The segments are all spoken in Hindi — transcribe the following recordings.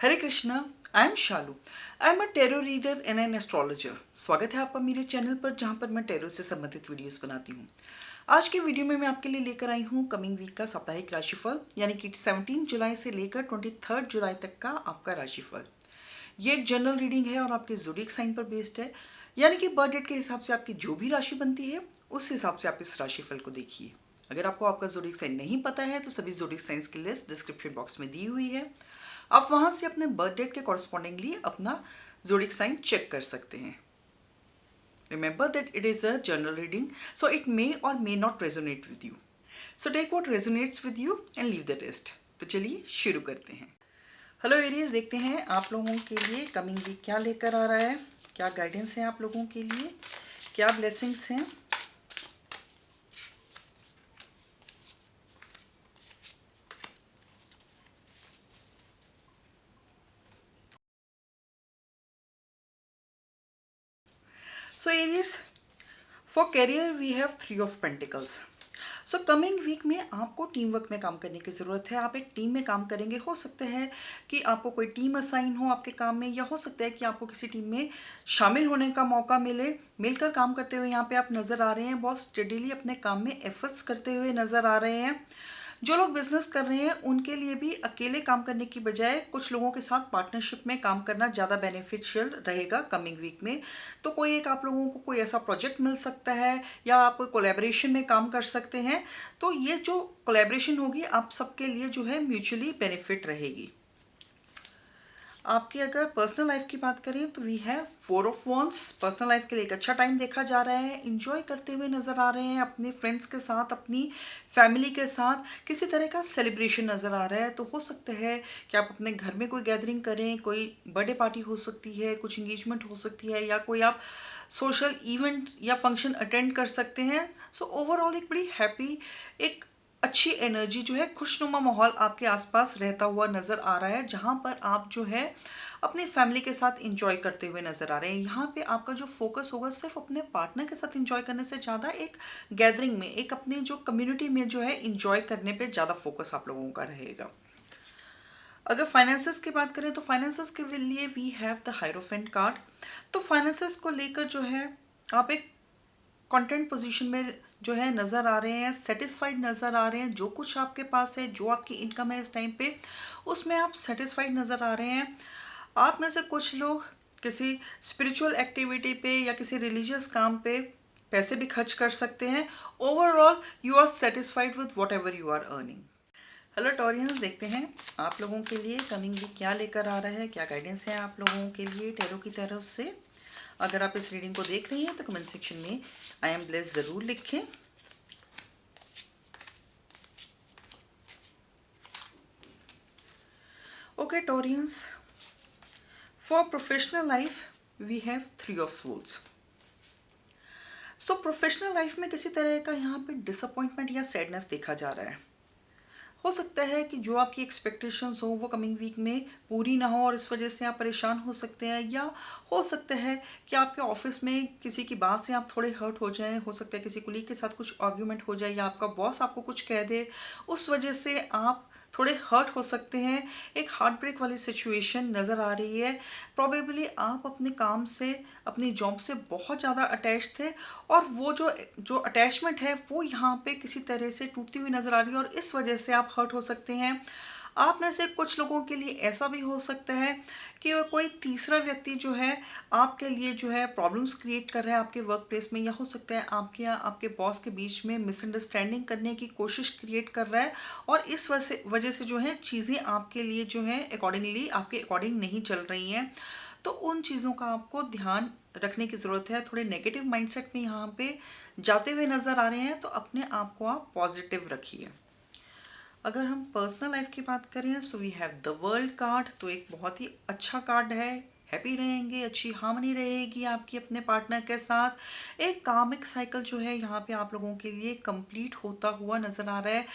Hare Krishna. I am Shalu. I am a tarot reader and an astrologer. स्वागत है आपका मेरे चैनल पर, जहां पर मैं टेरो से संबंधित वीडियोस बनाती हूं। आज की वीडियो में मैं आपके लिए लेकर आई हूं कमिंग वीक का साप्ताहिक राशिफल, यानी कि 17 जुलाई से लेकर 23 जुलाई तक का आपका राशिफल। ये एक जनरल रीडिंग है और आपके ज़ोडिएक साइन पर बेस्ड है, यानी कि बर्थ डेट के हिसाब से आपकी जो भी राशि बनती है उस हिसाब से आप इस राशिफल को देखिए। अगर आपको आपका ज़ोडिएक साइन नहीं पता है तो सभी ज़ोडिएक साइंस की लिस्ट डिस्क्रिप्शन बॉक्स में दी हुई है। आप वहां से अपने बर्थ डेट के कॉरस्पॉन्डिंगली अपना ज़ोडिएक साइन चेक कर सकते हैं। Remember that it is a general reading, so it may or may not resonate with you. So take what resonates with you and leave the rest. तो चलिए शुरू करते हैं। हेलो एरियस, देखते हैं आप लोगों के लिए कमिंग वीक क्या लेकर आ रहा है, क्या गाइडेंस है आप लोगों के लिए, क्या ब्लेसिंग्स हैं। So Aries, for career we have 3 of Pentacles. So coming week में आपको टीम वर्क में काम करने की ज़रूरत है। आप एक टीम में काम करेंगे। हो सकता है कि आपको कोई टीम असाइन हो आपके काम में, या हो सकता है कि आपको किसी टीम में शामिल होने का मौका मिले। मिलकर काम करते हुए यहाँ पे आप नज़र आ रहे हैं। बहुत स्टडीली अपने काम में एफर्ट्स करते हुए नज़र आ रहे हैं। जो लोग बिजनेस कर रहे हैं उनके लिए भी अकेले काम करने की बजाय कुछ लोगों के साथ पार्टनरशिप में काम करना ज़्यादा बेनिफिशियल रहेगा कमिंग वीक में। तो कोई एक आप लोगों को कोई ऐसा प्रोजेक्ट मिल सकता है, या आप कोलैबोरेशन में काम कर सकते हैं। तो ये जो कोलैबोरेशन होगी आप सबके लिए जो है म्यूचुअली बेनिफिट रहेगी। आपकी अगर पर्सनल लाइफ की बात करें तो we have 4 of wands. Personal life के लिए एक अच्छा टाइम देखा जा रहा है। इंजॉय करते हुए नज़र आ रहे हैं अपने फ्रेंड्स के साथ, अपनी फैमिली के साथ। किसी तरह का सेलिब्रेशन नज़र आ रहा है। तो हो सकता है कि आप अपने घर में कोई गैदरिंग करें, कोई बर्थडे पार्टी हो सकती है, कुछ इंगेजमेंट हो सकती है, या कोई आप सोशल इवेंट या फंक्शन अटेंड कर सकते हैं। सो ओवरऑल एक बड़ी हैप्पी, एक अच्छी एनर्जी जो है, खुशनुमा माहौल आपके आसपास रहता हुआ नज़र आ रहा है, जहाँ पर आप जो है अपनी फैमिली के साथ इंजॉय करते हुए नज़र आ रहे हैं। यहाँ पे आपका जो फोकस होगा सिर्फ अपने पार्टनर के साथ इंजॉय करने से ज़्यादा एक गैदरिंग में, एक अपनी जो कम्युनिटी में जो है इंजॉय करने पे ज़्यादा फोकस आप लोगों का रहेगा। अगर फाइनेंसेस की बात करें तो फाइनेंसेस के लिए we have the hierophant card. तो फाइनेंसेस को लेकर जो है आप एक कंटेंट पोजीशन में जो है नज़र आ रहे हैं, सेटिस्फाइड नज़र आ रहे हैं। जो कुछ आपके पास है, जो आपकी इनकम है इस टाइम पे, उसमें आप सेटिस्फाइड नज़र आ रहे हैं। आप में से कुछ लोग किसी स्पिरिचुअल एक्टिविटी पे या किसी रिलीजियस काम पे पैसे भी खर्च कर सकते हैं। Overall you are satisfied with whatever you are earning. Hello Taurians, देखते हैं आप लोगों के लिए कमिंग वीक क्या लेकर आ रहा है, क्या गाइडेंस है आप लोगों के लिए टैरो की तरफ से। अगर आप इस रीडिंग को देख रही हैं तो कमेंट सेक्शन में आई एम ब्लेस्ड ज़रूर लिखें। Okay Taurians, for professional life we have 3 of souls. So professional life में किसी तरह का यहाँ पे डिसअपॉइंटमेंट या सैडनेस देखा जा रहा है। हो सकता है कि जो आपकी एक्सपेक्टेशंस हो वो कमिंग वीक में पूरी ना हो और इस वजह से आप परेशान हो सकते हैं, या हो सकता है कि आपके ऑफिस में किसी की बात से आप थोड़े हर्ट हो जाएं। हो सकता है किसी कुलीग के साथ कुछ आर्ग्यूमेंट हो जाए, या आपका बॉस आपको कुछ कह दे, उस वजह से आप थोड़े हर्ट हो सकते हैं। एक हार्ट ब्रेक वाली सिचुएशन नज़र आ रही है। प्रॉबेबली आप अपने काम से, अपनी जॉब से बहुत ज़्यादा अटैच थे, और वो जो जो अटैचमेंट है वो यहाँ पे किसी तरह से टूटती हुई नज़र आ रही है, और इस वजह से आप हर्ट हो सकते हैं। आप में से कुछ लोगों के लिए ऐसा भी हो सकता है कि कोई तीसरा व्यक्ति जो है आपके लिए जो है प्रॉब्लम्स क्रिएट कर रहा है आपके वर्क प्लेस में, या हो सकता है आपके या आपके बॉस के बीच में मिसअंडरस्टैंडिंग करने की कोशिश क्रिएट कर रहा है, और इस वजह से जो है चीज़ें आपके लिए जो है अकॉर्डिंगली आपके अकॉर्डिंग नहीं चल रही हैं। तो उन चीज़ों का आपको ध्यान रखने की ज़रूरत है। थोड़े नेगेटिव माइंडसेट में यहाँ पे जाते हुए नज़र आ रहे हैं, तो अपने आप को आप पॉजिटिव रखिए। अगर हम पर्सनल लाइफ की बात करें so we have the world card. तो एक बहुत ही अच्छा कार्ड है। हैप्पी रहेंगे, अच्छी हार्मनी रहेगी आपकी अपने पार्टनर के साथ। एक कामिक साइकिल जो है यहाँ पे आप लोगों के लिए कंप्लीट होता हुआ नज़र आ रहा है।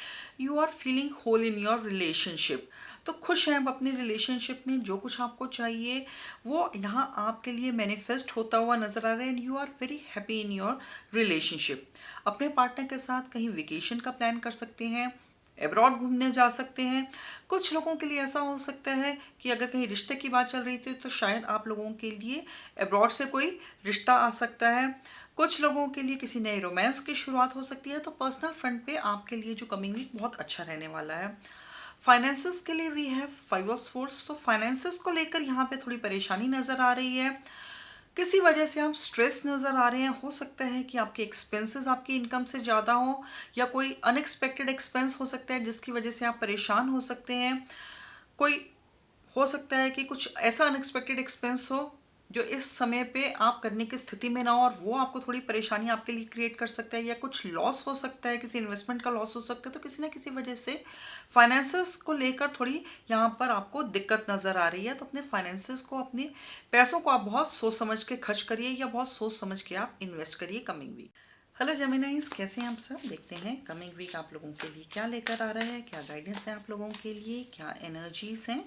You are feeling whole in your relationship. तो खुश हैं आप अपनी रिलेशनशिप में। जो कुछ आपको चाहिए वो यहाँ आपके लिए मैनिफेस्ट होता हुआ नज़र आ रहा है, and you are very happy in your relationship. अपने पार्टनर के साथ कहीं वेकेशन का प्लान कर सकते हैं, एब्रॉड घूमने जा सकते हैं। कुछ लोगों के लिए ऐसा हो सकता है कि अगर कहीं रिश्ते की बात चल रही थी तो शायद आप लोगों के लिए एब्रॉड से कोई रिश्ता आ सकता है। कुछ लोगों के लिए किसी नए रोमांस की शुरुआत हो सकती है। तो पर्सनल फ्रंट पे आपके लिए जो कमिंग वीक बहुत अच्छा रहने वाला है। फाइनेंसेस के लिए वी हैव 5 ऑफ स्वॉर्ड्स। तो फाइनेंसेस को लेकर यहाँ पे थोड़ी परेशानी नज़र आ रही है। किसी वजह से आप स्ट्रेस नज़र आ रहे हैं। हो सकता है कि आपके एक्सपेंसेस आपकी इनकम से ज़्यादा हो, या कोई अनएक्सपेक्टेड एक्सपेंस हो सकता है जिसकी वजह से आप परेशान हो सकते हैं। कोई हो सकता है कि कुछ ऐसा अनएक्सपेक्टेड एक्सपेंस हो जो इस समय पे आप करने की स्थिति में ना हो, और वो आपको थोड़ी परेशानी आपके लिए क्रिएट कर सकता है। या कुछ लॉस हो सकता है, किसी इन्वेस्टमेंट का लॉस हो सकता है। तो किसी ना किसी वजह से फाइनेंसेस को लेकर थोड़ी यहाँ पर आपको दिक्कत नज़र आ रही है। तो अपने फाइनेंसेस को, अपने पैसों को आप बहुत सोच समझ के खर्च करिए, या बहुत सोच समझ के आप इन्वेस्ट करिए कमिंग वीक। हेलो जेमिनाइज, कैसे हैं आप सब? देखते हैं कमिंग वीक आप लोगों के लिए क्या लेकर आ रहा है, क्या गाइडेंस है आप लोगों के लिए, क्या एनर्जीज हैं।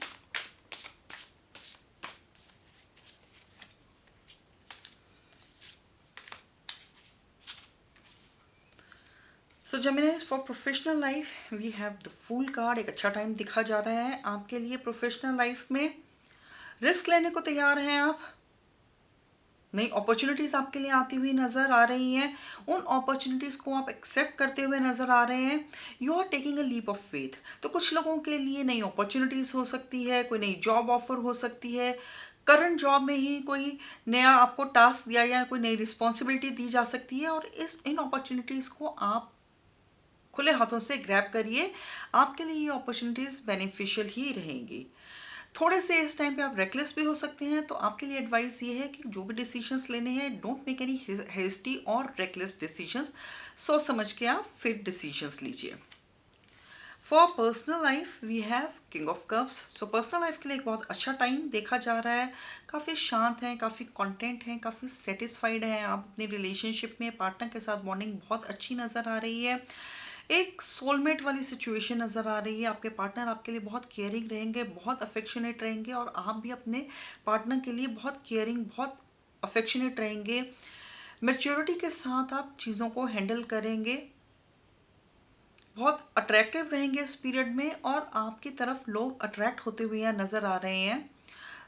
So Geminis, for professional life we have the fool card. एक अच्छा टाइम दिखा जा रहा है आपके लिए प्रोफेशनल लाइफ में। रिस्क लेने को तैयार हैं आप। नई अपॉर्चुनिटीज़ आपके लिए आती हुई नज़र आ रही हैं। उन अपॉर्चुनिटीज़ को आप एक्सेप्ट करते हुए नज़र आ रहे हैं। You are taking a leap of faith. तो कुछ लोगों के लिए नई अपॉर्चुनिटीज़ हो सकती है, कोई नई जॉब ऑफर हो सकती है, करंट जॉब में ही कोई नया आपको टास्क दिया या कोई नई रिस्पॉन्सिबिलिटी दी जा सकती है, और इन अपॉर्चुनिटीज़ को आप खुले हाथों से ग्रैब करिए। आपके लिए ये अपॉर्चुनिटीज़ बेनिफिशियल ही रहेंगी। थोड़े से इस टाइम पे आप रेकलेस भी हो सकते हैं। तो आपके लिए एडवाइस ये है कि जो भी डिसीजंस लेने हैं, डोंट मेक एनी हेस्टी और रेकलेस डिसीजंस। सोच समझ के आप फिर डिसीजंस लीजिए। For personal life we have king of cups. So personal life के लिए एक बहुत अच्छा टाइम देखा जा रहा है। काफ़ी शांत हैं, काफ़ी कंटेंट हैं, काफ़ी सेटिस्फाइड हैं आप अपनी रिलेशनशिप में। पार्टनर के साथ बॉन्डिंग बहुत अच्छी नज़र आ रही है। एक सोलमेट वाली सिचुएशन नज़र आ रही है। आपके पार्टनर आपके लिए बहुत केयरिंग रहेंगे, बहुत अफेक्शनेट रहेंगे, और आप भी अपने पार्टनर के लिए बहुत केयरिंग, बहुत अफेक्शनेट रहेंगे। मैच्योरिटी के साथ आप चीज़ों को हैंडल करेंगे, बहुत अट्रैक्टिव रहेंगे इस पीरियड में, और आपकी तरफ लोग अट्रैक्ट होते हुए यहाँ नज़र आ रहे हैं।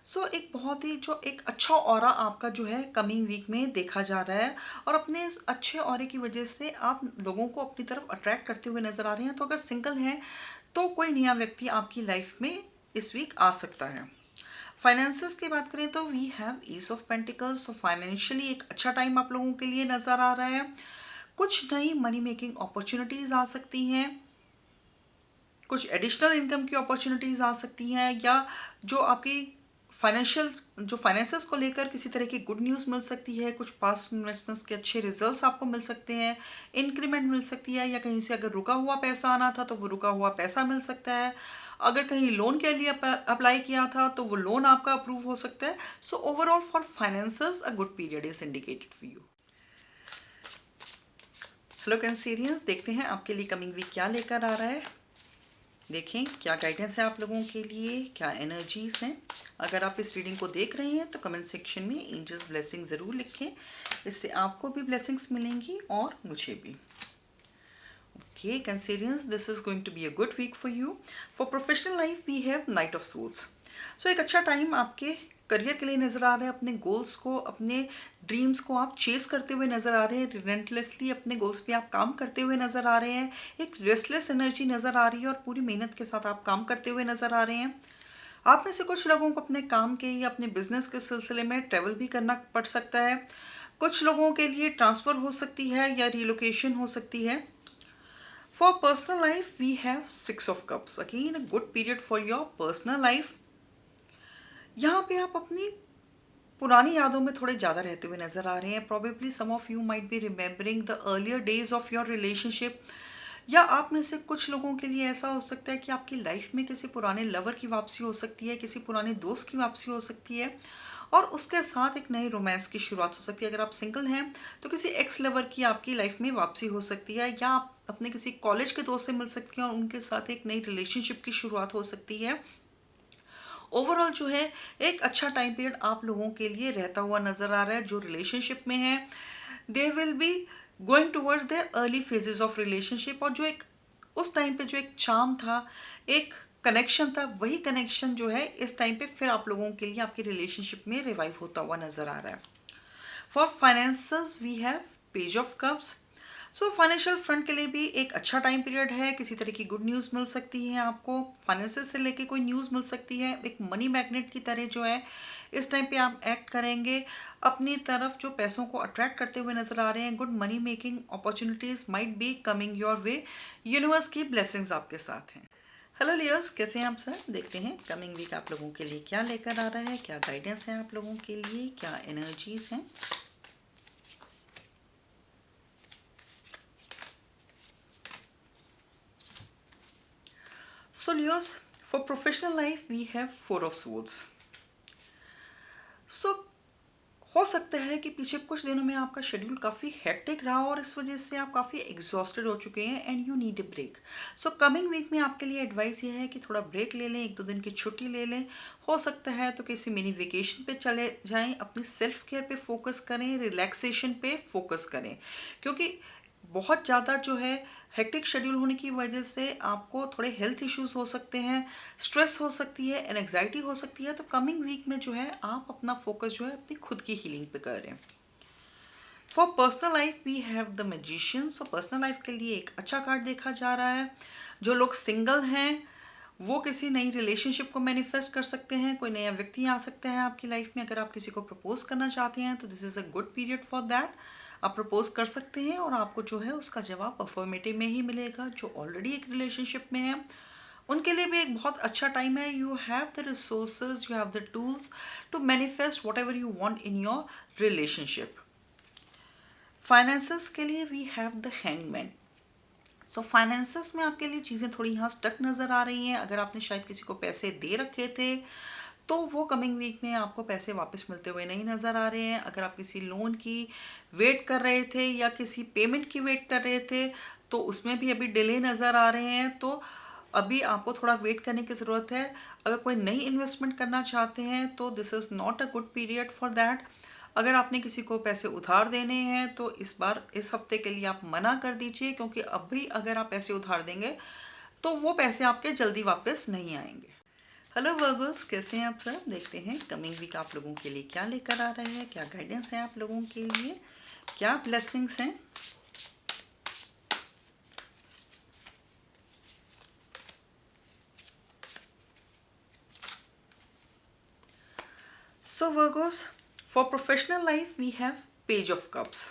सो एक बहुत ही जो एक अच्छा ऑरा आपका जो है कमिंग वीक में देखा जा रहा है, और अपने इस अच्छे ऑरे की वजह से आप लोगों को अपनी तरफ अट्रैक्ट करते हुए नज़र आ रहे हैं। तो अगर सिंगल हैं तो कोई नया व्यक्ति आपकी लाइफ में इस वीक आ सकता है। फाइनेंसेस की बात करें तो we have ace of pentacles. तो फाइनेंशियली एक अच्छा टाइम आप लोगों के लिए नज़र आ रहा है। कुछ नई मनी मेकिंग अपॉर्चुनिटीज़ आ सकती हैं, कुछ एडिशनल इनकम की अपॉर्चुनिटीज़ आ सकती हैं, या जो आपकी जो फाइनेंसेस को लेकर किसी तरह की गुड न्यूज़ मिल सकती है। कुछ पास्ट इन्वेस्टमेंट्स के अच्छे रिजल्ट्स आपको मिल सकते हैं, इंक्रीमेंट मिल सकती है, या कहीं से अगर रुका हुआ पैसा आना था तो वो रुका हुआ पैसा मिल सकता है। अगर कहीं लोन के लिए अप्लाई किया था तो वो लोन आपका अप्रूव हो सकता है। So overall for finances a good period is indicated for you. Hello Cancerians, देखते हैं आपके लिए कमिंग वीक क्या लेकर आ रहा है। देखें क्या गाइडेंस है आप लोगों के लिए, क्या एनर्जीज हैं। अगर आप इस रीडिंग को देख रहे हैं तो कमेंट सेक्शन में एंजल्स ब्लेसिंग ज़रूर लिखें। इससे आपको भी ब्लेसिंग्स मिलेंगी और मुझे भी। Okay Cancerians, this is going to be a good week for you. For professional life we have knight of souls. So एक अच्छा टाइम आपके करियर के लिए नज़र आ रहा है। अपने गोल्स को, अपने ड्रीम्स को आप चेस करते हुए नज़र आ रहे हैं। रिलेंटलेसली अपने गोल्स पे आप काम करते हुए नज़र आ रहे हैं। एक रेस्टलेस एनर्जी नज़र आ रही है, और पूरी मेहनत के साथ आप काम करते हुए नज़र आ रहे हैं। आप में से कुछ लोगों को अपने काम के या अपने बिजनेस के सिलसिले में ट्रैवल भी करना पड़ सकता है। कुछ लोगों के लिए ट्रांसफ़र हो सकती है या रिलोकेशन हो सकती है। For personal life we have 6 of cups. Again a good period for your personal life. यहाँ पे आप अपनी पुरानी यादों में थोड़े ज़्यादा रहते हुए नज़र आ रहे हैं। Probably some of you might be remembering the earlier days of your relationship, या आप में से कुछ लोगों के लिए ऐसा हो सकता है कि आपकी लाइफ में किसी पुराने लवर की वापसी हो सकती है, किसी पुराने दोस्त की वापसी हो सकती है, और उसके साथ एक नए रोमांस की शुरुआत हो सकती है। अगर आप सिंगल हैं तो किसी एक्स लवर की आपकी लाइफ में वापसी हो सकती है, या आप अपने किसी कॉलेज के दोस्त से मिल सकती हैं और उनके साथ एक नई रिलेशनशिप की शुरुआत हो सकती है। ओवरऑल जो है एक अच्छा टाइम पीरियड आप लोगों के लिए रहता हुआ नज़र आ रहा है। जो रिलेशनशिप में है they will be going towards the early phases of relationship, और जो एक उस टाइम पे जो एक चार्म था, एक कनेक्शन था, वही कनेक्शन जो है इस टाइम पे फिर आप लोगों के लिए आपकी रिलेशनशिप में रिवाइव होता हुआ नजर आ रहा है। For finances we have page of cups. So financial front के लिए भी एक अच्छा टाइम पीरियड है, किसी तरह की गुड न्यूज़ मिल सकती है आपको, फाइनेंसेस से लेके कोई न्यूज़ मिल सकती है, एक मनी मैग्नेट की तरह जो है इस टाइम पे आप एक्ट करेंगे, अपनी तरफ जो पैसों को अट्रैक्ट करते हुए नजर आ रहे हैं। Good money making opportunities might be coming your way, universe की ब्लेसिंग्स आपके साथ हैं। हेलो लियर्स, कैसे हैं आप सर? देखते हैं कमिंग वीक आप लोगों के लिए क्या लेकर आ रहा है, क्या गाइडेंस है आप लोगों के लिए, क्या एनर्जीज हैं। So Leos, for professional life we have Four of Swords. So हो सकता है कि पीछे कुछ दिनों में आपका शेड्यूल काफ़ी हेक्टिक रहा और इस वजह से आप काफ़ी एग्जॉस्टेड हो चुके हैं and you need a break. So coming week में आपके लिए एडवाइस ये है कि थोड़ा ब्रेक ले लें, 1-2 दिन की छुट्टी ले लें। हो सकता है तो किसी मिनी वेकेशन पे चले जाएं, अपनी सेल्फ केयर पे फोकस करें, रिलैक्सेशन पे फोकस करें, क्योंकि बहुत ज़्यादा जो है हेक्टिक शेड्यूल होने की वजह से आपको थोड़े हेल्थ इश्यूज हो सकते हैं, स्ट्रेस हो सकती है, एनजाइटी हो सकती है। तो कमिंग वीक में जो है आप अपना फोकस जो है अपनी खुद की हीलिंग पे करें। For personal life we have the magician. So personal life के लिए एक अच्छा कार्ड देखा जा रहा है। जो लोग सिंगल हैं वो किसी नई रिलेशनशिप को मैनिफेस्ट कर सकते हैं, कोई नया व्यक्ति आ सकता है आपकी लाइफ में। अगर आप किसी को प्रपोज करना चाहते हैं तो this is a good period for that. आप प्रपोज कर सकते हैं और आपको जो है उसका जवाब अफर्मेटिव में ही मिलेगा। जो ऑलरेडी एक रिलेशनशिप में है उनके लिए भी एक बहुत अच्छा टाइम है। You have the resources, you have the tools to manifest whatever you want in your relationship. Finances के लिए we have the hangman. So finances में आपके लिए चीज़ें थोड़ी यहाँ स्टक नज़र आ रही हैं। अगर आपने शायद किसी को पैसे दे रखे थे तो वो कमिंग वीक में आपको पैसे वापस मिलते हुए नहीं नज़र आ रहे हैं। अगर आप किसी लोन की वेट कर रहे थे या किसी पेमेंट की वेट कर रहे थे तो उसमें भी अभी डिले नज़र आ रहे हैं। तो अभी आपको थोड़ा वेट करने की ज़रूरत है। अगर कोई नई इन्वेस्टमेंट करना चाहते हैं तो this is not a good period for that. अगर आपने किसी को पैसे उधार देने हैं तो इस बार इस हफ्ते के लिए आप मना कर दीजिए, क्योंकि अभी अगर आप पैसे उधार देंगे तो वो पैसे आपके जल्दी वापस नहीं आएंगे। हेलो वर्गोस, कैसे हैं आप सब? देखते हैं कमिंग वीक आप लोगों के लिए क्या लेकर आ रहे हैं, क्या गाइडेंस है आप लोगों के लिए, क्या ब्लेसिंग्स हैं। So Virgos, for professional life we have page of cups.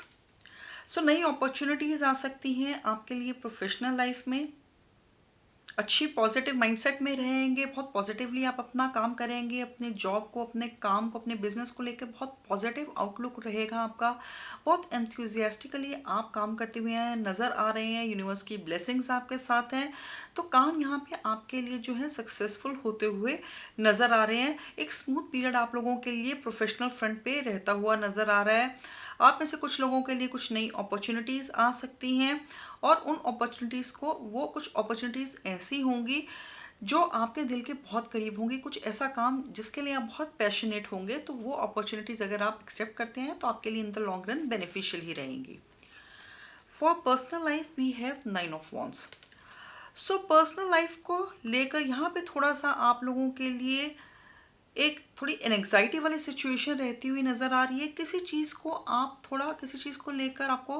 So नई अपॉर्चुनिटीज़ आ सकती हैं आपके लिए प्रोफेशनल लाइफ में। अच्छी पॉजिटिव माइंडसेट में रहेंगे, बहुत पॉजिटिवली आप अपना काम करेंगे, अपने जॉब को, अपने काम को, अपने बिजनेस को लेकर बहुत पॉजिटिव आउटलुक रहेगा आपका। बहुत एंथुजियास्टिकली आप काम करते हुए हैं नज़र आ रहे हैं, यूनिवर्स की ब्लेसिंग्स आपके साथ हैं। तो काम यहाँ पे आपके लिए जो है सक्सेसफुल होते हुए नज़र आ रहे हैं। एक स्मूथ पीरियड आप लोगों के लिए प्रोफेशनल फ्रंट पे रहता हुआ नज़र आ रहा है। आप में से कुछ लोगों के लिए कुछ नई अपॉर्चुनिटीज़ आ सकती हैं और उन अपॉर्चुनिटीज़ को, वो कुछ अपॉर्चुनिटीज़ ऐसी होंगी जो आपके दिल के बहुत करीब होंगी। कुछ ऐसा काम जिसके लिए आप बहुत पैशनेट होंगे, तो वो अपॉर्चुनिटीज़ अगर आप एक्सेप्ट करते हैं तो आपके लिए in the long run beneficial ही रहेंगी। For personal life we have 9 of wands. So personal life को लेकर यहाँ पे थोड़ा सा आप लोगों के लिए एक थोड़ी एंग्जाइटी वाली सिचुएशन रहती हुई नज़र आ रही है। किसी चीज़ को आप थोड़ा, किसी चीज़ को लेकर आपको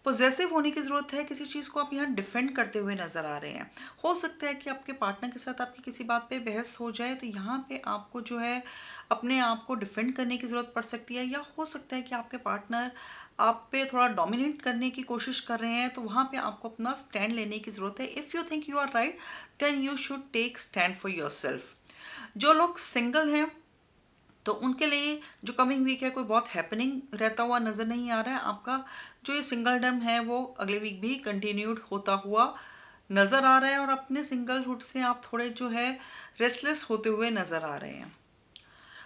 पॉजेसिव होने की ज़रूरत है, किसी चीज़ को आप यहाँ डिफेंड करते हुए नज़र आ रहे हैं। हो सकता है कि आपके पार्टनर के साथ आपकी किसी बात पे बहस हो जाए, तो यहाँ पे आपको जो है अपने आप को डिफेंड करने की ज़रूरत पड़ सकती है। या हो सकता है कि आपके पार्टनर आप पे थोड़ा डोमिनेट करने की कोशिश कर रहे हैं, तो वहाँ पे आपको अपना स्टैंड लेने की ज़रूरत है। If you think you are right then you should take stand for yourself. जो लोग सिंगल हैं तो उनके लिए जो कमिंग वीक है कोई बहुत हैपनिंग रहता हुआ नज़र नहीं आ रहा है। आपका जो ये सिंगलडम है वो अगले वीक भी कंटिन्यूड होता हुआ नज़र आ रहा है और अपने सिंगलहुड से आप थोड़े जो है रेस्टलेस होते हुए नज़र आ रहे हैं।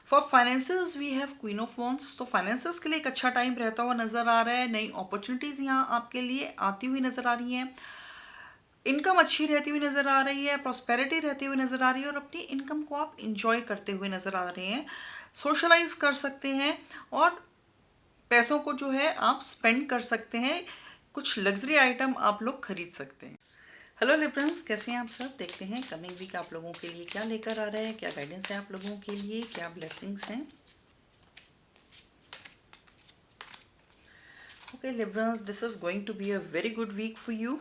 For finances we have queen of wands. तो फाइनेंसेस के लिए एक अच्छा टाइम रहता हुआ नज़र आ रहा है। नई अपॉर्चुनिटीज़ यहाँ आपके लिए आती हुई नज़र आ रही हैं। इनकम अच्छी रहती हुई नज़र आ रही है, प्रॉस्पेरिटी रहती हुई नज़र आ रही है और अपनी इनकम को आप इंजॉय करते हुए नज़र आ रहे हैं। सोशलाइज कर सकते हैं और पैसों को जो है आप स्पेंड कर सकते हैं। कुछ लग्जरी आइटम आप लोग खरीद सकते हैं। हेलो लिब्रंस, कैसे हैं आप सब। देखते हैं कमिंग वीक आप लोगों के लिए क्या लेकर आ रहा है, क्या गाइडेंस है आप लोगों के लिए, क्या ब्लेसिंग्स हैं। Okay Librans, this is going to be a very good week for you.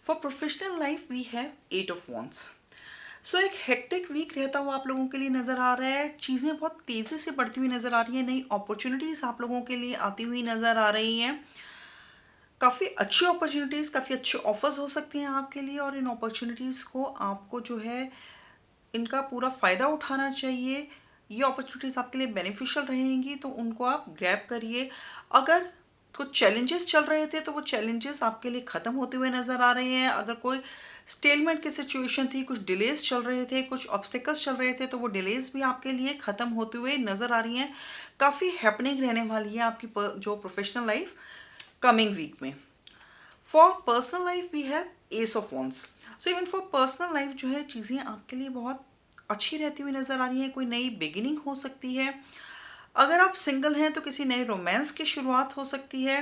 For professional life we have 8 of wands. So एक हेक्टिक वीक रहता हुआ आप लोगों के लिए नज़र आ रहा है। चीज़ें बहुत तेज़ी से बढ़ती हुई नज़र आ रही हैं, नई अपॉर्चुनिटीज़ आप लोगों के लिए आती हुई नज़र आ रही हैं। काफ़ी अच्छी अपॉर्चुनिटीज़, काफ़ी अच्छे ऑफर्स हो सकते हैं आपके लिए, और इन अपॉर्चुनिटीज़ को आपको जो है इनका पूरा फ़ायदा उठाना चाहिए। ये अपॉर्चुनिटीज़ आपके लिए बेनिफिशियल रहेंगी, तो उनको आप ग्रैब करिए। अगर कुछ चैलेंजेस चल रहे थे तो वो चैलेंजेस आपके लिए ख़त्म होते हुए नज़र आ रहे हैं। अगर कोई स्टेलमेंट की सिचुएशन थी, कुछ डिलेज चल रहे थे, कुछ ऑब्स्टिकल्स चल रहे थे, तो वो डिलेज भी आपके लिए ख़त्म होते हुए नज़र आ रही हैं। काफ़ी हैपनिंग रहने वाली है आपकी जो प्रोफेशनल लाइफ कमिंग वीक में। For personal life we have ace of wands. So even for personal life जो है चीज़ें आपके लिए बहुत अच्छी रहती हुई नज़र आ रही है। कोई नई बिगिनिंग हो सकती है। अगर आप सिंगल हैं तो किसी नए रोमांस की शुरुआत हो सकती है।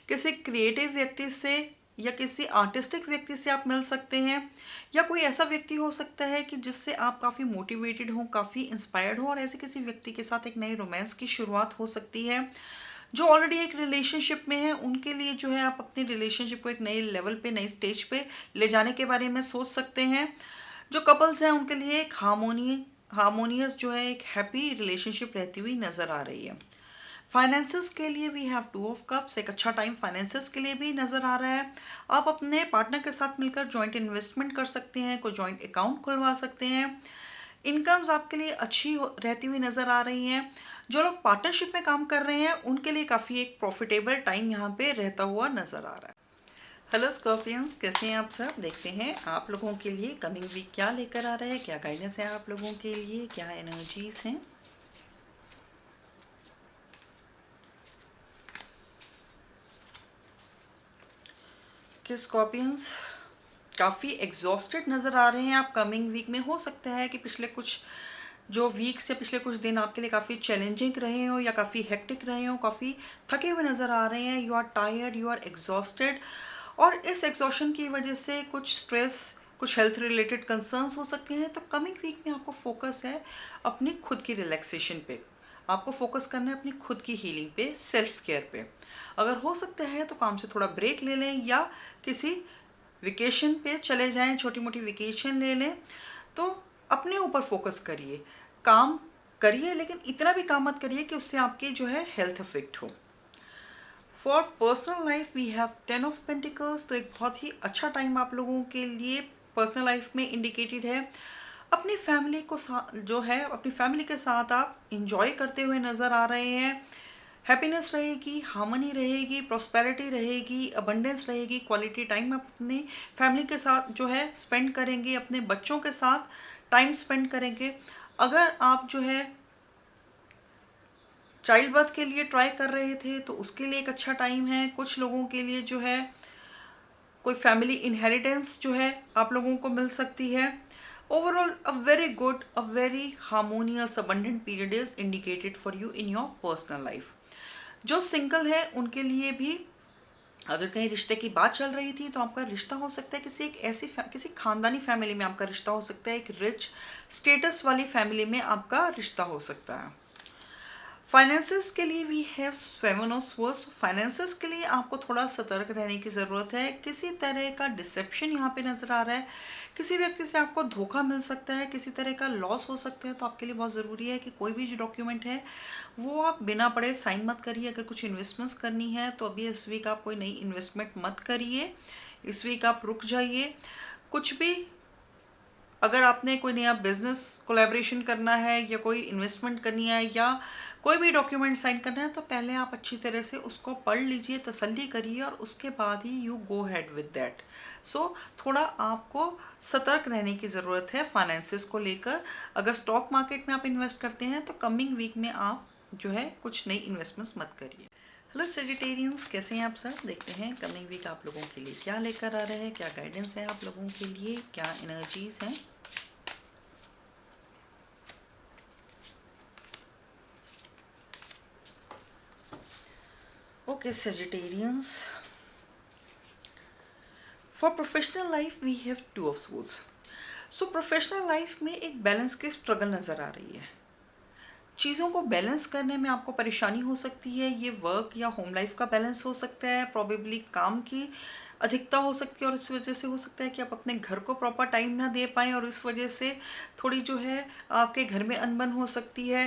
किसी क्रिएटिव व्यक्ति से या किसी आर्टिस्टिक व्यक्ति से आप मिल सकते हैं, या कोई ऐसा व्यक्ति हो सकता है कि जिससे आप काफ़ी मोटिवेटेड हो, काफ़ी इंस्पायर्ड हो, और ऐसे किसी व्यक्ति के साथ एक नए रोमांस की शुरुआत हो सकती है। जो ऑलरेडी एक रिलेशनशिप में है उनके लिए जो है आप अपनी रिलेशनशिप को एक नए लेवल पे, नई स्टेज पे ले जाने के बारे में सोच सकते हैं। जो कपल्स हैं उनके लिए एक हार्मोनियस जो है एक हैप्पी रिलेशनशिप रहती हुई नज़र आ रही है। फाइनेंसेस के लिए वी हैव 2 ऑफ कप्स। एक अच्छा टाइम फाइनेंसेस के लिए भी नज़र आ रहा है। आप अपने पार्टनर के साथ मिलकर जॉइंट इन्वेस्टमेंट कर सकते हैं, कोई जॉइंट अकाउंट खुलवा सकते हैं। इनकम्स आपके लिए अच्छी रहती हुई नज़र आ रही हैं। जो लोग पार्टनरशिप में काम कर रहे हैं उनके लिए काफ़ी एक प्रॉफिटेबल टाइम यहाँ पे रहता हुआ नज़र आ रहा है। हेलो स्कॉर्पियंस, कैसे हैं आप सब। देखते हैं आप लोगों के लिए कमिंग वीक क्या लेकर आ रहा है, क्या गाइडेंस है आप लोगों के लिए, क्या एनर्जीज हैं। कि स्कॉर्पियंस काफ़ी एग्जॉस्टेड नज़र आ रहे हैं आप कमिंग वीक में। हो सकता है कि पिछले कुछ जो वीक्स या पिछले कुछ दिन आपके लिए काफ़ी चैलेंजिंग रहे हो, या काफ़ी हेक्टिक रहे हो, काफ़ी थके हुए नज़र आ रहे हैं। You are tired, you are exhausted, और इस एग्जॉशन की वजह से कुछ स्ट्रेस, कुछ हेल्थ रिलेटेड कंसर्न्स हो सकते हैं। तो कमिंग वीक में आपको फोकस है अपनी खुद की रिलैक्सेशन पे। आपको फोकस करना है अपनी खुद की हीलिंग पे, सेल्फ केयर पे। अगर हो सकता है तो काम से थोड़ा ब्रेक ले लें, या किसी वेकेशन पे चले जाएं, छोटी मोटी वेकेशन ले लें। तो अपने ऊपर फोकस करिए, काम करिए, लेकिन इतना भी काम मत करिए कि उससे आपकी जो है हेल्थ अफेक्ट हो। For personal life we have 10 of pentacles. तो एक बहुत ही अच्छा टाइम आप लोगों के लिए पर्सनल लाइफ में इंडिकेटेड है। अपनी फैमिली को जो है अपनी फैमिली के साथ आप इंजॉय करते हुए नज़र आ रहे हैं। हैप्पीनेस रहेगी, हार्मनी रहेगी, प्रॉस्पेरिटी रहेगी, अबंडेंस रहेगी। क्वालिटी टाइम आप अपनी फैमिली के साथ जो है स्पेंड करेंगे, अपने बच्चों के साथ टाइम स्पेंड करेंगे। अगर आप जो है चाइल्ड बर्थ के लिए ट्राई कर रहे थे तो उसके लिए एक अच्छा टाइम है। कुछ लोगों के लिए जो है कोई फैमिली इनहेरिटेंस जो है आप लोगों को मिल सकती है। Overall a very good, a very harmonious abundant period is indicated for you in your personal life. जो सिंगल है उनके लिए भी अगर कहीं रिश्ते की बात चल रही थी तो आपका रिश्ता हो सकता है किसी एक ऐसी किसी खानदानी फैमिली में आपका रिश्ता हो सकता है। एक रिच स्टेटस वाली फैमिली में आपका रिश्ता हो सकता है। फाइनेंसेस के लिए we have 7 of swords. Finances के लिए आपको थोड़ा सतर्क रहने की ज़रूरत है। किसी तरह का डिसेप्शन यहाँ पे नज़र आ रहा है। किसी व्यक्ति से आपको धोखा मिल सकता है, किसी तरह का लॉस हो सकता है। तो आपके लिए बहुत ज़रूरी है कि कोई भी जो डॉक्यूमेंट है वो आप बिना पढ़े साइन मत करिए। अगर कुछ इन्वेस्टमेंट्स करनी है तो अभी इस वीक आप कोई नई इन्वेस्टमेंट मत करिए, इस वीक आप रुक जाइए। कुछ भी अगर आपने कोई नया बिजनेस कोलैबोरेशन करना है, या कोई इन्वेस्टमेंट करनी है, या कोई भी डॉक्यूमेंट साइन करना है, तो पहले आप अच्छी तरह से उसको पढ़ लीजिए, तसल्ली करिए, और उसके बाद ही you go head with that. So थोड़ा आपको सतर्क रहने की ज़रूरत है फाइनेंसेस को लेकर। अगर स्टॉक मार्केट में आप इन्वेस्ट करते हैं तो कमिंग वीक में आप जो है कुछ नई इन्वेस्टमेंट्स मत करिए। हेलो सेजिटेरियंस, कैसे हैं आप सब। देखते हैं कमिंग वीक आप लोगों के लिए क्या लेकर आ रहा है, क्या गाइडेंस है आप लोगों के लिए, क्या एनर्जीज हैं। Okay Sagittarians, for professional life we have two of swords. So professional life में एक बैलेंस की स्ट्रगल नज़र आ रही है। चीज़ों को बैलेंस करने में आपको परेशानी हो सकती है। ये वर्क या होम लाइफ का बैलेंस हो सकता है, प्रॉबेबली काम की अधिकता हो सकती है, और इस वजह से हो सकता है कि आप अपने घर को प्रॉपर टाइम ना दे पाएँ, और इस वजह से थोड़ी जो है आपके घर में अनबन हो सकती है।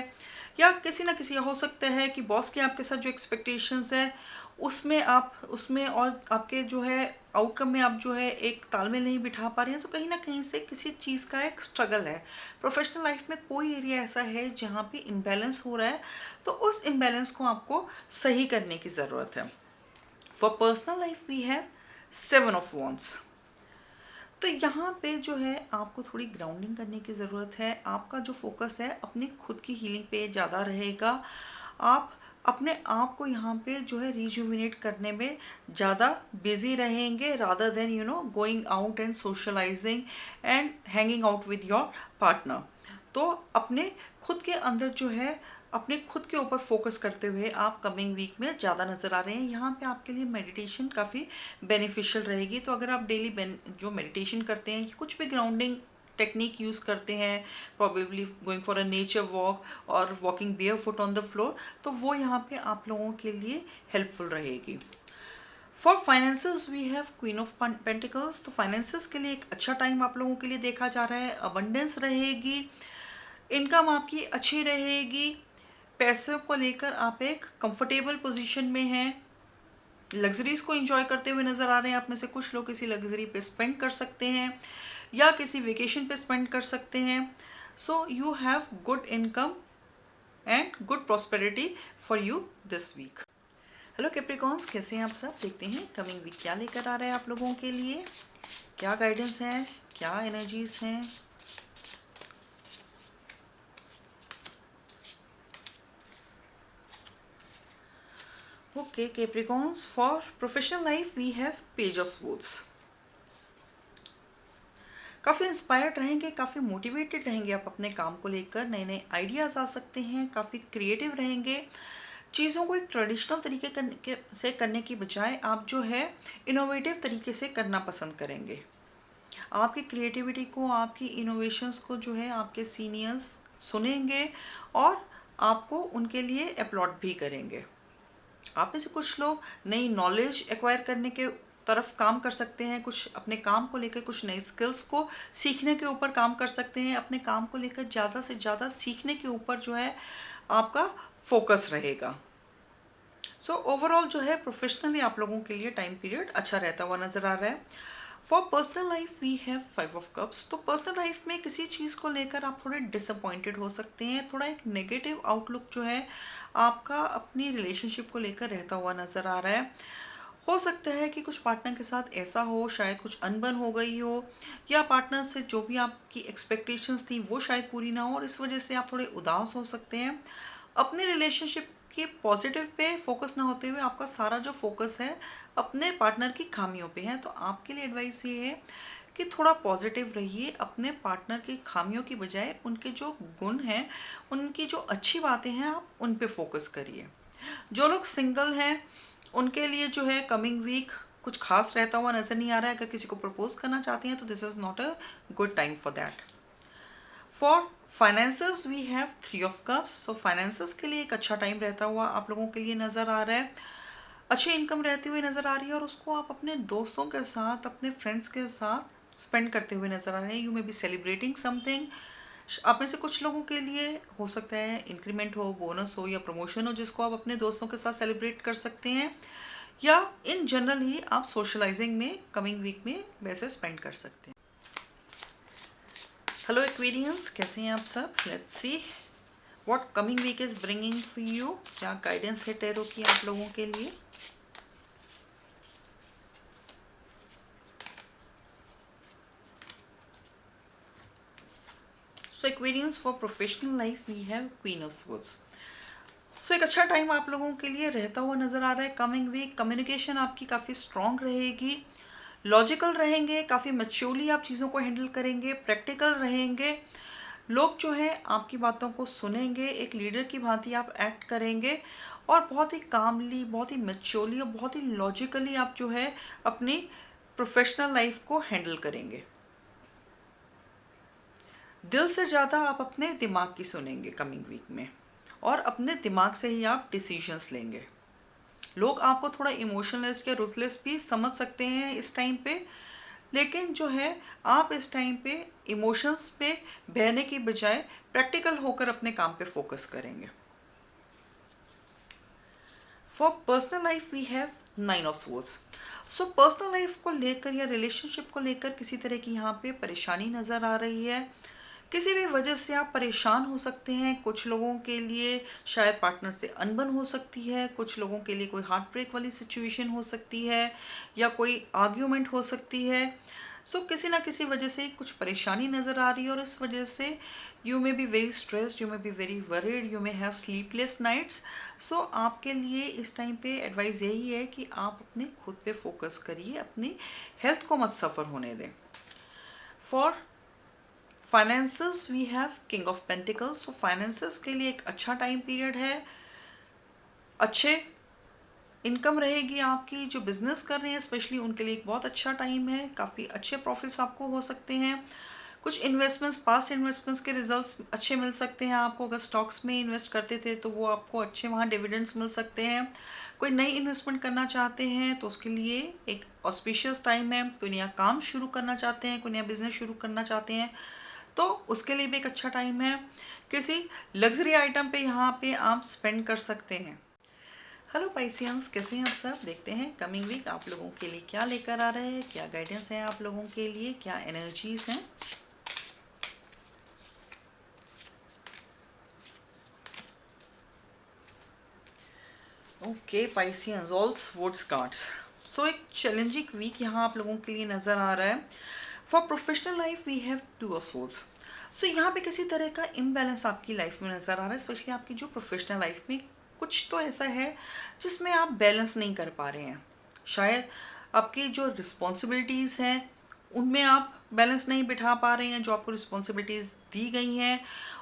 या किसी ना किसी हो सकता है कि बॉस के आपके साथ जो एक्सपेक्टेशंस है उसमें और आपके जो है आउटकम में आप जो है एक तालमेल नहीं बिठा पा रहे हैं, तो कहीं ना कहीं से किसी चीज़ का एक स्ट्रगल है। प्रोफेशनल लाइफ में कोई एरिया ऐसा है जहाँ पे इम्बैलेंस हो रहा है, तो उस इम्बैलेंस को आपको सही करने की ज़रूरत है। For personal life we have 7 of Wands। तो यहाँ पे जो है आपको थोड़ी ग्राउंडिंग करने की ज़रूरत है। आपका जो फोकस है अपनी खुद की हीलिंग पे ज़्यादा रहेगा। आप अपने आप को यहाँ पे जो है रिजुविनेट करने में ज़्यादा बिजी रहेंगे, rather than going out and socialising and hanging out with your partner. तो अपने खुद के अंदर जो है अपने खुद के ऊपर फोकस करते हुए आप कमिंग वीक में ज़्यादा नज़र आ रहे हैं। यहाँ पे आपके लिए मेडिटेशन काफ़ी बेनिफिशियल रहेगी। तो अगर आप डेली जो मेडिटेशन करते हैं, कुछ भी ग्राउंडिंग टेक्निक यूज़ करते हैं, probably going for a nature walk और walking bare foot on the floor, तो वो यहाँ पे आप लोगों के लिए हेल्पफुल रहेगी। For finances we have queen of pentacles. तो फाइनेंसेस के लिए एक अच्छा टाइम आप लोगों के लिए देखा जा रहा है। अबंडेंस रहेगी, इनकम आपकी अच्छी रहेगी, पैसे को लेकर आप एक कंफर्टेबल पोजीशन में हैं, लग्जरीज को एंजॉय करते हुए नज़र आ रहे हैं। आप में से कुछ लोग किसी लग्जरी पे स्पेंड कर सकते हैं या किसी वेकेशन पे स्पेंड कर सकते हैं। So you have good income and good prosperity for you this week. Hello Capricorns, कैसे हैं आप सब? देखते हैं कमिंग वीक क्या लेकर आ रहा है आप लोगों के लिए, क्या गाइडेंस है, क्या एनर्जीज हैं। Okay Capricorns, for professional life we have page of swords. काफ़ी इंस्पायर्ड रहेंगे, काफ़ी मोटिवेटेड रहेंगे आप अपने काम को लेकर, नए नए आइडियाज़ आ सकते हैं, काफ़ी क्रिएटिव रहेंगे। चीज़ों को एक ट्रेडिशनल तरीके से करने की बजाय आप जो है इनोवेटिव तरीके से करना पसंद करेंगे। आपकी क्रिएटिविटी को, आपकी इनोवेशंस को जो है आपके सीनियर्स सुनेंगे और आपको उनके लिए अपलॉड भी करेंगे। आप में से कुछ लोग नई नॉलेज एक्वायर करने के तरफ काम कर सकते हैं, कुछ अपने काम को लेकर कुछ नई स्किल्स को सीखने के ऊपर काम कर सकते हैं। अपने काम को लेकर ज़्यादा से ज़्यादा सीखने के ऊपर जो है आपका फोकस रहेगा। सो ओवरऑल जो है प्रोफेशनली आप लोगों के लिए टाइम पीरियड अच्छा रहता हुआ नज़र आ रहा है। For personal life we have 5 of Cups। तो पर्सनल लाइफ में किसी चीज़ को लेकर आप थोड़े डिसअपॉइंटेड हो सकते हैं, थोड़ा एक नेगेटिव आउटलुक जो है आपका अपनी रिलेशनशिप को लेकर रहता हुआ नज़र आ रहा है। हो सकता है कि कुछ पार्टनर के साथ ऐसा हो, शायद कुछ अनबन हो गई हो, या पार्टनर से जो भी आपकी एक्सपेक्टेशंस थी वो शायद पूरी ना हो, और इस वजह से आप थोड़े उदास हो सकते हैं। अपने रिलेशनशिप के पॉजिटिव पे फोकस ना होते हुए आपका सारा जो फोकस है अपने पार्टनर की खामियों पे है। तो आपके लिए एडवाइस ये है कि थोड़ा पॉजिटिव रहिए, अपने पार्टनर की खामियों की बजाय उनके जो गुण हैं, उनकी जो अच्छी बातें हैं, आप उन पे फोकस करिए। जो लोग सिंगल हैं उनके लिए जो है कमिंग वीक कुछ खास रहता हुआ नज़र नहीं आ रहा है। अगर किसी को प्रपोज करना चाहते हैं तो this is not a good time for that. For finances we have 3 of Cups। So finances के लिए एक अच्छा टाइम रहता हुआ आप लोगों के लिए नज़र आ रहा है। अच्छी इनकम रहती हुई नज़र आ रही है, और उसको आप अपने दोस्तों के साथ, अपने फ्रेंड्स के साथ स्पेंड करते हुए नज़र आ रहे हैं। You may be celebrating something. आप में से कुछ लोगों के लिए हो सकता है इंक्रीमेंट हो, बोनस हो या प्रमोशन हो, जिसको आप अपने दोस्तों के साथ सेलिब्रेट कर सकते हैं, या इन जनरल ही आप सोशलाइजिंग में कमिंग वीक में वैसे स्पेंड कर सकते हैं। हेलो एक्वेरियंस, कैसे हैं आप सब? Let's see what coming week is bringing for you. क्या गाइडेंस है टैरो की आप लोगों के लिए? So Aquarians, for professional life we have queen of swords. So एक अच्छा टाइम आप लोगों के लिए रहता हुआ नज़र आ रहा है कमिंग वीक। कम्युनिकेशन आपकी काफ़ी स्ट्रॉन्ग रहेगी, लॉजिकल रहेंगे, काफ़ी मैच्योरली आप चीज़ों को हैंडल करेंगे, प्रैक्टिकल रहेंगे। लोग जो है आपकी बातों को सुनेंगे, एक लीडर की भांति आप एक्ट करेंगे, और बहुत ही कामली, बहुत ही मैच्योरली और बहुत ही लॉजिकली आप जो है अपनी प्रोफेशनल लाइफ को हैंडल करेंगे। दिल से ज़्यादा आप अपने दिमाग की सुनेंगे कमिंग वीक में, और अपने दिमाग से ही आप डिसीजंस लेंगे। लोग आपको थोड़ा इमोशनलेस या रुथलेस भी समझ सकते हैं इस टाइम पे, लेकिन जो है आप इस टाइम पे इमोशंस पे बहने की बजाय प्रैक्टिकल होकर अपने काम पे फोकस करेंगे। For personal life we have 9 of swords. So personal life को लेकर या रिलेशनशिप को लेकर किसी तरह की यहाँ पे परेशानी नज़र आ रही है। किसी भी वजह से आप परेशान हो सकते हैं। कुछ लोगों के लिए शायद पार्टनर से अनबन हो सकती है, कुछ लोगों के लिए कोई हार्ट ब्रेक वाली सिचुएशन हो सकती है, या कोई आर्ग्यूमेंट हो सकती है। सो किसी ना किसी वजह से कुछ परेशानी नज़र आ रही है, और इस वजह से you may be very stressed, you may be very worried, you may have sleepless nights. So आपके लिए इस टाइम पे एडवाइस यही है कि आप अपने खुद पे फोकस करिए, अपनी हेल्थ को मत सफ़र होने दें। For finances we have king of pentacles. So finances के लिए एक अच्छा टाइम पीरियड है, अच्छे इनकम रहेगी आपकी। जो बिजनेस कर रहे हैं स्पेशली उनके लिए एक बहुत अच्छा टाइम है, काफ़ी अच्छे प्रॉफिट्स आपको हो सकते हैं। कुछ इन्वेस्टमेंट्स, पास्ट इन्वेस्टमेंट्स के रिजल्ट्स अच्छे मिल सकते हैं आपको। अगर स्टॉक्स में इन्वेस्ट करते थे तो वो आपको अच्छे वहाँ डिविडेंड्स मिल सकते हैं। कोई नई इन्वेस्टमेंट करना चाहते हैं तो उसके लिए एक ऑस्पिशियस टाइम है। कोई नया काम शुरू करना चाहते हैं, कोई नया बिजनेस शुरू करना चाहते हैं तो उसके लिए भी एक अच्छा टाइम है। किसी लग्जरी आइटम पे यहाँ पे आप स्पेंड कर सकते हैं। हेलो पाइसियंस, कैसे हैं आप सब? देखते हैं कमिंग वीक आप लोगों के लिए क्या लेकर आ रहे हैं, क्या गाइडेंस है आप लोगों के लिए, क्या एनर्जीज हैं। Okay Pisceans, all swords cards. So एक चैलेंजिंग वीक यहाँ आप लोगों के लिए नज़र आ रहा है। For professional life we have 2 of swords. So यहाँ पे किसी तरह का इम्बैलेंस आपकी लाइफ में नज़र आ रहा है, स्पेशली आपकी जो प्रोफेशनल लाइफ में कुछ तो ऐसा है जिसमें आप बैलेंस नहीं कर पा रहे हैं। शायद आपकी जो रिस्पॉन्सिबिलिटीज़ हैं उनमें आप बैलेंस नहीं बिठा पा रहे हैं, जो आपको रिस्पॉन्सिबिलिटीज़ दी गई हैं,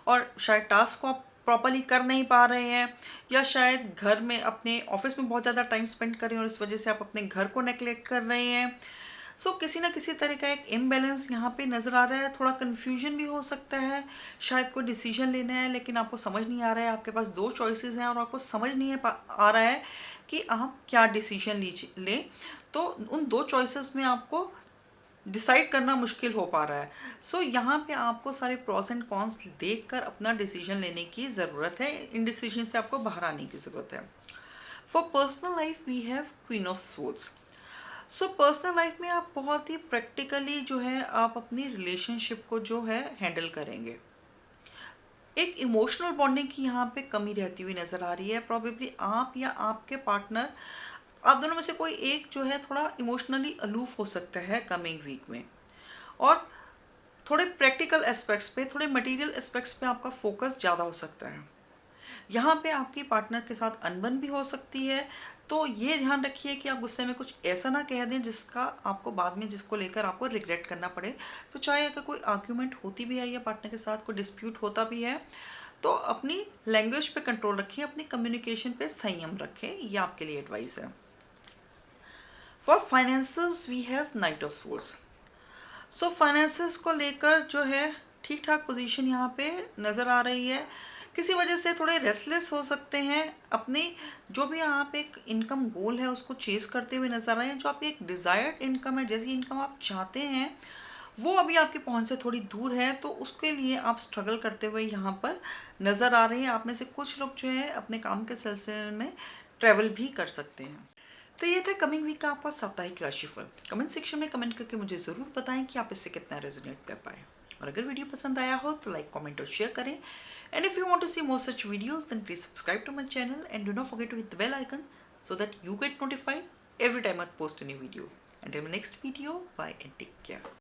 और शायद टास्क को आप प्रॉपरली कर नहीं पा रहे हैं, या शायद घर में अपने ऑफिस में बहुत ज़्यादा टाइम स्पेंड कर रहे हैं और इस वजह से आप अपने घर को नेगलेक्ट कर रहे हैं। सो किसी ना किसी तरह का एक इम्बैलेंस यहाँ पे नज़र आ रहा है। थोड़ा कन्फ्यूजन भी हो सकता है, शायद कोई डिसीजन लेना है लेकिन आपको समझ नहीं आ रहा है। आपके पास 2 चॉइसेस हैं और आपको समझ नहीं आ रहा है कि आप क्या डिसीजन लें। तो उन 2 चॉइसेस में आपको डिसाइड करना मुश्किल हो पा रहा है। सो यहाँ पे आपको सारे प्रॉस एंड कॉन्स देखकर अपना डिसीजन लेने की ज़रूरत है। इन डिसीजन से आपको बाहर आने की ज़रूरत है। For personal life we have queen of swords. So personal life में आप बहुत ही प्रैक्टिकली जो है आप अपनी रिलेशनशिप को जो है हैंडल करेंगे। एक इमोशनल बॉन्डिंग की यहाँ पे कमी रहती हुई नज़र आ रही है। प्रॉबेबली आप या आपके पार्टनर, आप दोनों में से कोई एक जो है थोड़ा इमोशनली अलूफ हो सकता है कमिंग वीक में, और थोड़े प्रैक्टिकल एस्पेक्ट्स पे, थोड़े मटेरियल एस्पेक्ट्स पे आपका फोकस ज़्यादा हो सकता है। यहाँ पे आपकी पार्टनर के साथ अनबन भी हो सकती है, तो ये ध्यान रखिए कि आप गुस्से में कुछ ऐसा ना कह दें जिसका आपको बाद में, जिसको लेकर आपको रिग्रेट करना पड़े। तो चाहे अगर कोई आर्ग्यूमेंट होती भी है या पार्टनर के साथ कोई डिस्प्यूट होता भी है तो अपनी लैंग्वेज पे कंट्रोल रखिए, अपनी कम्युनिकेशन पे संयम रखें। ये आपके लिए एडवाइस है। For finances we have knight of swords. So finances को लेकर जो है ठीक ठाक पोजीशन यहाँ पे नज़र आ रही है। किसी वजह से थोड़े रेस्टलेस हो सकते हैं। अपनी जो भी आप एक इनकम गोल है उसको चेस करते हुए नज़र आ रहे हैं। जो आपकी एक डिज़ायर्ड इनकम है, जैसी इनकम आप चाहते हैं, वो अभी आपकी पहुंच से थोड़ी दूर है, तो उसके लिए आप स्ट्रगल करते हुए यहाँ पर नज़र आ रहे हैं। आप में से कुछ लोग जो है अपने काम के सिलसिले में ट्रैवल भी कर सकते हैं। तो ये था कमिंग वीक का आपका साप्ताहिक राशिफल। कमेंट सेक्शन में कमेंट करके मुझे ज़रूर बताएं कि आप इससे कितना रेजोनेट कर पाए। और अगर वीडियो पसंद आया हो तो लाइक, कमेंट और शेयर करें। And if you want to see more such videos then please subscribe to my channel and do not forget to hit the bell icon so that you get notified every time I post a new video. Until my next video, bye and take care.